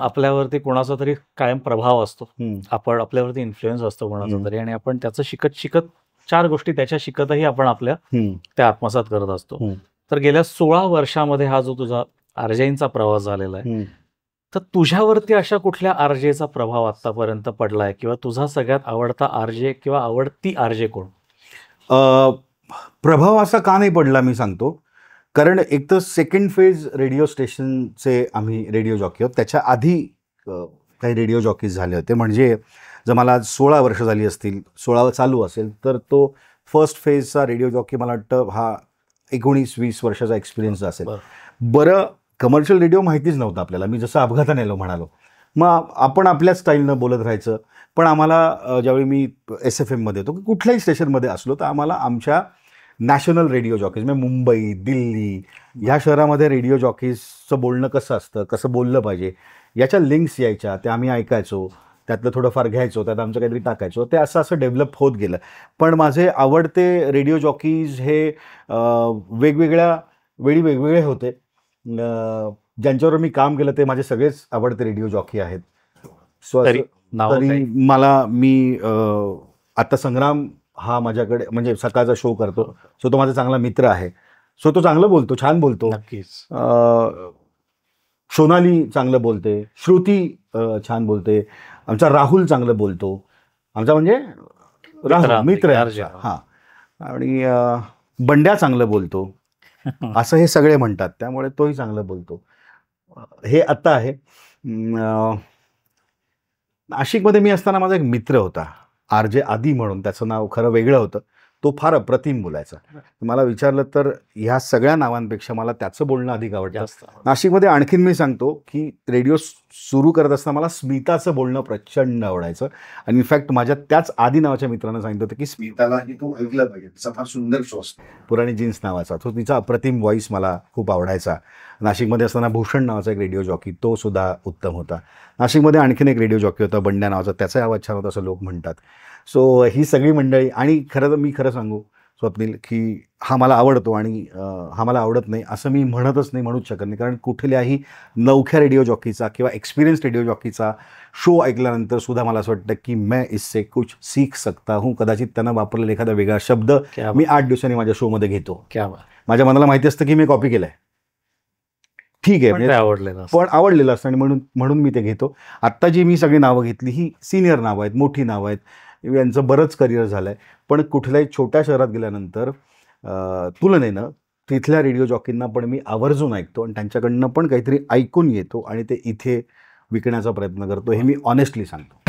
आपल्यावरती कोणाचा तरी कायम प्रभाव असतो. हम्म. आपण आपल्यावरती इन्फ्लुएन्स असतो कोणाचा तरी आणि आपण त्याचं शिकत शिकत 4 गोष्टी त्याच्या शिकतही आपण आपल्या त्या आत्मसात करत असतो. तर गेल्या 16 वर्षामध्ये हा जो तुझा आरजेचा प्रवास झालेला आहे, तर तुझ्यावरती अशा कुठल्या आरजेचा प्रभाव आतापर्यंत पडलाय किंवा तुझा सगळ्यात आवडता आरजे किंवा आवडती आरजे कोण? प्रभाव असा का नाही पडला मी सांगतो. कारण एक तर सेकंड फेज रेडिओ स्टेशनचे आम्ही रेडिओ जॉकी आहोत. त्याच्या आधी काही रेडिओ जॉकीज झाले होते. म्हणजे जर मला आज 16 वर्ष झाली असतील, 16 चालू असेल, तर तो फर्स्ट फेजचा रेडिओ जॉकी मला वाटतं हा 19-20 वर्षाचा एक्सपिरियन्स असेल. बरं, कमर्शियल रेडिओ माहितीच नव्हतं आपल्याला. मी जसं अपघाताने म्हणालो, मग आपण आपल्या स्टाईलनं बोलत राहायचं. पण आम्हाला ज्यावेळी मी SFMमध्ये होतो, कुठल्याही स्टेशनमध्ये असलो, तर आम्हाला आमच्या नॅशनल रेडिओ जॉकीज म्हणजे मुंबई, दिल्ली ह्या शहरामध्ये रेडिओ जॉकीजचं बोलणं कसं असतं, कसं बोललं पाहिजे, याच्या लिंक्स यायच्या, त्या आम्ही ऐकायचो, त्यातलं थोडंफार घ्यायचो, त्यात आमचं काहीतरी टाकायचो. ते असं डेव्हलप होत गेलं. पण माझे आवडते रेडिओ जॉकीज हे वेगवेगळ्या वेळी वेगवेगळे होते. ज्यांच्यावर मी काम केलं ते माझे सगळेच आवडते रेडिओ जॉकी आहेत. सो तरी मी आता संग्राम हा माझ्याकडे म्हणजे सकाळचा शो करतो. सो तो माझा चांगला मित्र आहे. सो तो चांगलं बोलतो, छान बोलतो. नक्कीच. सोनाली चांगलं बोलते, श्रुती छान बोलते, आमचा राहुल चांगलं बोलतो. आमचा म्हणजे राहुल मित्र आहे. हां. आणि बंड्या चांगलं बोलतो असं हे सगळे म्हणतात. त्यामुळे तोही चांगलं बोलतो. हे आत्ता आहे. नाशिकमध्ये मी असताना माझा एक मित्र होता, RJ आदी म्हणून. त्याचं नाव खरं वेगळं होतं. तो फार अप्रतिम बोलायचा. मला विचारलं तर ह्या सगळ्या नावांपेक्षा मला त्याचं बोलणं अधिक आवडतं. नाशिकमध्ये आणखीन मी सांगतो की रेडिओ सुरू करत असताना मला स्मिताचं बोलणं प्रचंड आवडायचं. आणि इनफॅक्ट माझ्या त्याच आदी नावाच्या मित्रानं सांगितलं होतं की स्मिताला तू ऐकलं पाहिजे, तिचा फार सुंदर शो असतो, पुराणी जीन्स नावाचा. तो तिचा अप्रतिम व्हॉइस मला खूप आवडायचा. नाशिकमध्ये असताना भूषण नावाचा एक रेडिओ जॉकी, तो सुद्धा उत्तम होता. नाशिकमध्ये आणखीन एक रेडिओ जॉकी होता बंड्या नावाचा, त्याचाही आवाज छान होता असं लोक म्हणतात. सो ही सगळी मंडळी. आणि खरं तर मी खरं सांगू स्वप्नील की हा मला आवडतो आणि हा मला आवडत नाही असं मी म्हणतच नाही, म्हणूच शकत नाही. कारण कुठल्याही नवख्या रेडिओ जॉकीचा किंवा एक्सपिरियन्स रेडिओ जॉकीचा शो ऐकल्यानंतर सुद्धा मला असं वाटतं की मैं इससे कुछ सीख सकता हूँ. कदाचित त्यानं वापरलेला एखादा वेगळा शब्द मी 8 दिवसांनी माझ्या शोमध्ये घेतो. माझ्या मनाला माहिती असतं की मी कॉपी केलाय, ठीक आहे, पण आवडलेलं असतं आणि म्हणून मी ते घेतो. आत्ता जी मी सगळी नावं घेतली ही सिनियर नावं आहेत, मोठी नावं आहेत, यांचं बरंच करिअर झालं आहे. पण कुठल्याही छोट्या शहरात गेल्यानंतर तुलनेनं तिथल्या रेडिओ जॉकींना पण मी आवर्जून ऐकतो आणि त्यांच्याकडनं पण काहीतरी ऐकून येतो आणि ते इथे विकण्याचा प्रयत्न करतो. हे मी ऑनेस्टली सांगतो.